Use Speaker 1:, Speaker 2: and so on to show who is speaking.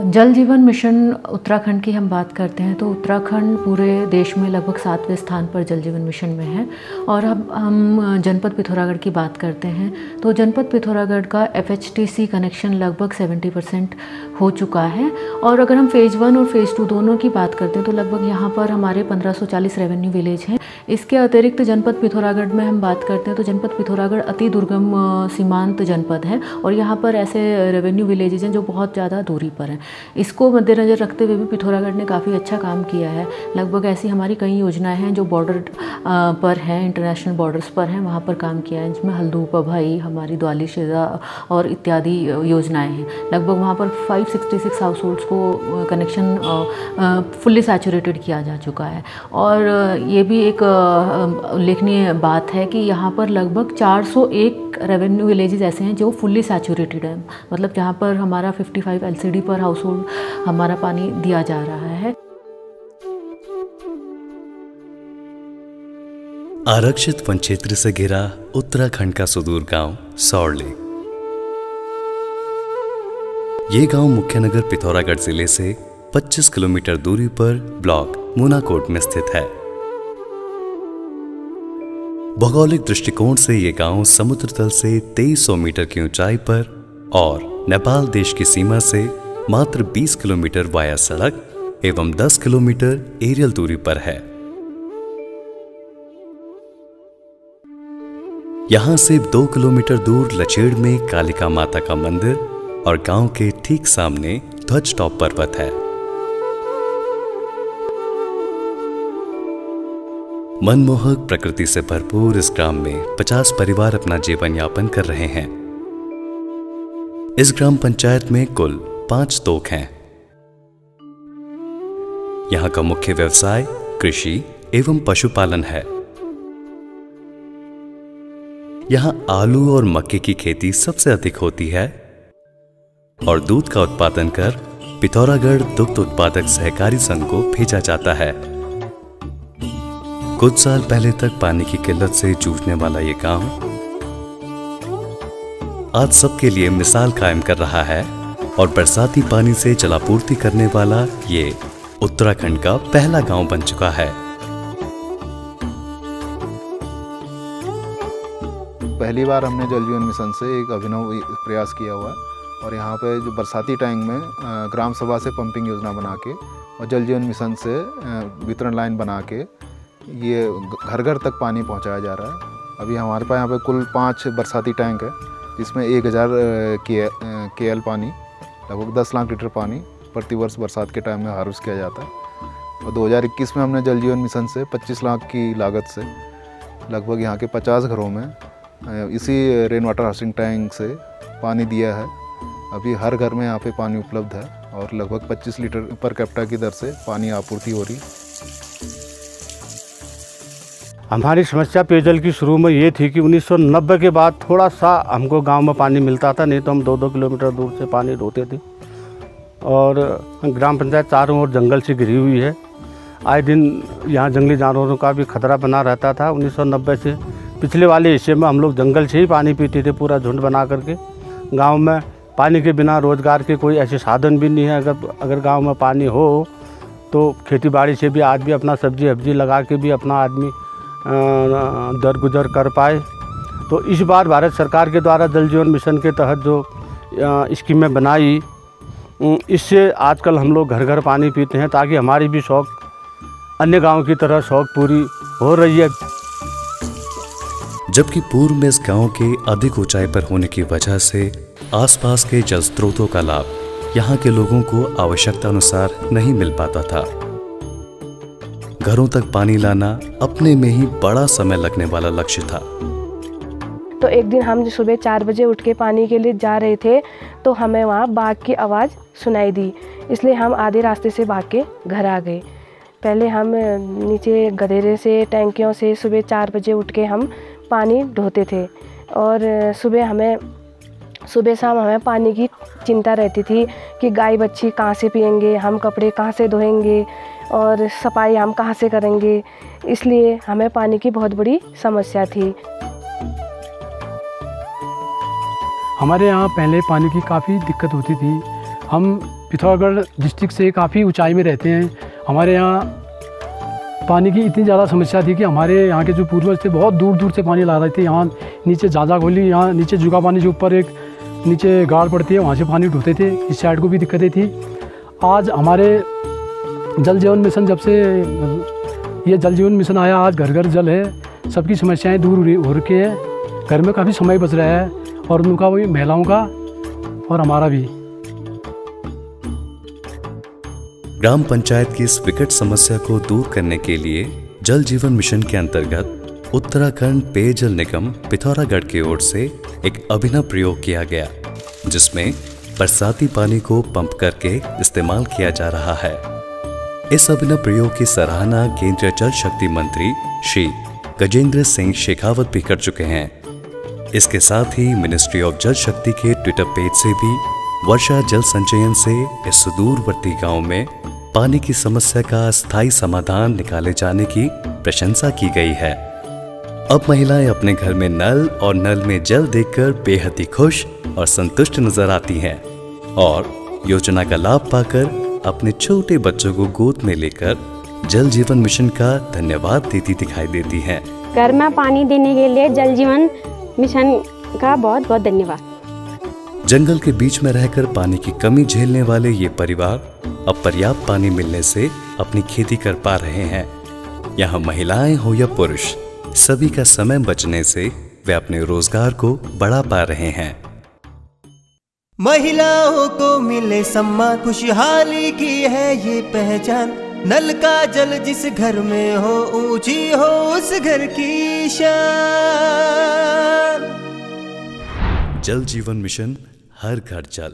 Speaker 1: जल जीवन मिशन उत्तराखंड की हम बात करते हैं तो उत्तराखंड पूरे देश में लगभग 7वें स्थान पर जल जीवन मिशन में है। और अब हम जनपद पिथौरागढ़ की बात करते हैं तो जनपद पिथौरागढ़ का FHTC कनेक्शन लगभग 70% हो चुका है। और अगर हम फेज़ 1 और फेज़ 2 दोनों की बात करते हैं तो लगभग यहाँ पर हमारे 1540 रेवेन्यू विलेज हैं। इसके अतिरिक्त जनपद पिथौरागढ़ में हम बात करते हैं तो जनपद पिथौरागढ़ अति दुर्गम सीमांत जनपद है और यहाँ पर ऐसे रेवेन्यू विलेजेज हैं जो बहुत ज़्यादा दूरी पर हैं। इसको मद्देनज़र रखते हुए भी पिथौरागढ़ ने काफ़ी अच्छा काम किया है। लगभग ऐसी हमारी कई योजनाएं हैं जो बॉर्डर पर हैं, इंटरनेशनल बॉर्डर्स पर हैं, वहाँ पर काम किया है, जिसमें हल्दू पभाई, हमारी द्वाली शिरा और इत्यादि योजनाएं हैं। लगभग वहाँ पर 566 हाउस होल्ड्स को कनेक्शन फुल्ली सैचुरेटेड किया जा चुका है। और ये भी एक उल्लेखनीय बात है कि यहाँ पर लगभग 401 रेवेन्यू विलेजेस ऐसे हैं जो फुल्ली सैचुरेटेड हैं, मतलब जहाँ पर हमारा 55 LCD पर हाउस होल्ड हमारा पानी दिया जा रहा है।
Speaker 2: आरक्षित वन क्षेत्र से घिरा उत्तराखंड का सुदूर गांव सौरले। ये गांव मुख्य नगर पिथौरागढ़ जिले से 25 किलोमीटर दूरी पर ब्लॉक मूनाकोट में स्थित है। भौगोलिक दृष्टिकोण से ये गांव समुद्र तल से 2300 मीटर की ऊंचाई पर और नेपाल देश की सीमा से मात्र 20 किलोमीटर वाया सड़क एवं 10 किलोमीटर एरियल दूरी पर है। यहां से 2 किलोमीटर दूर लचेड़ में कालिका माता का मंदिर और गांव के ठीक सामने ध्वज टॉप पर्वत है। मनमोहक प्रकृति से भरपूर इस ग्राम में 50 परिवार अपना जीवन यापन कर रहे हैं। इस ग्राम पंचायत में कुल 5 तोक हैं। यहां का मुख्य व्यवसाय कृषि एवं पशुपालन है। यहां आलू और मक्के की खेती सबसे अधिक होती है और दूध का उत्पादन कर पिथौरागढ़ दुग्ध उत्पादक सहकारी संघ को भेजा जाता है। कुछ साल पहले तक पानी की किल्लत से जूझने वाला ये गांव आज सबके लिए मिसाल कायम कर रहा है और बरसाती पानी से जलापूर्ति करने वाला ये उत्तराखंड का पहला गांव बन चुका है।
Speaker 3: पहली बार हमने जल जीवन मिशन से एक अभिनव प्रयास किया हुआ और यहाँ पे जो बरसाती टैंक में ग्राम सभा से पंपिंग योजना बना के और जल जीवन मिशन से वितरण लाइन बना के ये घर घर तक पानी पहुँचाया जा रहा है। अभी हमारे पास यहाँ पे कुल 5 बरसाती टैंक है जिसमें 1000 KL पानी, लगभग 10 लाख लीटर पानी प्रतिवर्ष बरसात के टाइम में हार्वेस्ट किया जाता है। और 2021 में हमने जल जीवन मिशन से 25 लाख की लागत से लगभग यहाँ के 50 घरों में इसी रेन वाटर हार्वेस्टिंग टैंक से पानी दिया है। अभी हर घर में यहाँ पे पानी उपलब्ध है और लगभग 25 लीटर पर कैप्टा की दर से पानी आपूर्ति हो रही।
Speaker 4: हमारी समस्या पेयजल की शुरू में ये थी कि 1990 के बाद थोड़ा सा हमको गांव में पानी मिलता था, नहीं तो हम 2-2 किलोमीटर दूर से पानी ढोते थे। और ग्राम पंचायत चारों ओर जंगल से घिरी हुई है। आए दिन यहाँ जंगली जानवरों का भी खतरा बना रहता था। 1990 से पिछले वाले हिस्से में हम लोग जंगल से ही पानी पीते थे, पूरा झुंड बना करके। गांव में पानी के बिना रोजगार के कोई ऐसे साधन भी नहीं है। अगर गांव में पानी हो तो खेती बाड़ी से भी आदमी अपना सब्जी वब्जी लगा के भी अपना आदमी दरगुजर कर पाए। तो इस बार भारत सरकार के द्वारा जल जीवन मिशन के तहत जो स्कीमें बनाई, इससे आजकल हम लोग घर घर पानी पीते हैं, ताकि हमारी भी शौक अन्य गांव की तरह शौक पूरी हो रही है।
Speaker 2: जबकि पूर्व में इस गांव के अधिक ऊंचाई पर होने की वजह से आसपास के जल स्रोतों का लाभ यहाँ के लोगों को आवश्यकता अनुसार नहीं मिल पाता था। घरों तक पानी लाना अपने में ही बड़ा समय लगने वाला लक्ष्य था।
Speaker 5: तो एक दिन हम सुबह 4 बजे उठ के पानी के लिए जा रहे थे तो हमें वहाँ बाघ की आवाज़ सुनाई दी, इसलिए हम आधे रास्ते से भाग के घर आ गए। पहले हम नीचे गधेरे से टैंकियों से सुबह 4 बजे उठ के हम पानी ढोते थे और सुबह शाम हमें पानी की चिंता रहती थी कि गाय बच्ची कहाँ से पिएंगे, हम कपड़े कहाँ से धोएंगे और सफाई हम कहाँ से करेंगे। इसलिए हमें पानी की बहुत बड़ी समस्या थी।
Speaker 6: हमारे यहाँ पहले पानी की काफ़ी दिक्कत होती थी। हम पिथौरागढ़ डिस्ट्रिक्ट से काफ़ी ऊंचाई में रहते हैं। हमारे यहाँ पानी की इतनी ज़्यादा समस्या थी कि हमारे यहाँ के जो पूर्वज थे बहुत दूर दूर से पानी ला रहे थे। यहाँ नीचे जाजा खोली, यहाँ नीचे जुगा पानी जो ऊपर एक नीचे गाड़ पड़ती है वहाँ से पानी उठाते थे। इस साइड को भी दिक्कतें थी। आज हमारे जल जीवन मिशन, जब से ये जल जीवन मिशन आया, आज घर घर जल है, सबकी समस्याएं दूर हो रखी है। घर में काफ़ी समय बच रहा है और उनका भी, महिलाओं का और हमारा भी।
Speaker 2: ग्राम पंचायत की इस विकट समस्या को दूर करने के लिए जल जीवन मिशन के अंतर्गत उत्तराखंड पेयजल निगम पिथौरागढ़ की ओर से एक अभिनव प्रयोग किया गया, जिसमें बरसाती पानी को पंप करके इस्तेमाल किया जा रहा है। इस अभिनव प्रयोग की सराहना केंद्रीय जल शक्ति मंत्री श्री गजेंद्र सिंह शेखावत भी कर चुके हैं। इसके साथ ही मिनिस्ट्री ऑफ जल शक्ति के ट्विटर पेज से भी वर्षा जल संचयन से इस सुदूरवर्ती गांव में पानी की समस्या का स्थायी समाधान निकाले जाने की प्रशंसा की गई है। अब महिलाएं अपने घर में नल और नल में जल देखकर बेहद ही खुश और संतुष्ट नजर आती हैं और योजना का लाभ पाकर अपने छोटे बच्चों को गोद में लेकर जल जीवन मिशन का धन्यवाद देती दिखाई देती हैं।
Speaker 7: घर में पानी देने के लिए जल जीवन मिशन का बहुत बहुत धन्यवाद।
Speaker 2: जंगल के बीच में रहकर पानी की कमी झेलने वाले ये परिवार अब पर्याप्त पानी मिलने से अपनी खेती कर पा रहे हैं। यहाँ महिलाएं हो या पुरुष, सभी का समय बचने से वे अपने रोजगार को बढ़ा पा रहे हैं।
Speaker 8: महिलाओं को मिले सम्मान, खुशहाली की है ये पहचान। नल का जल जिस घर में हो, ऊंची हो उस घर की शान।
Speaker 2: जल जीवन मिशन, हर घर जल।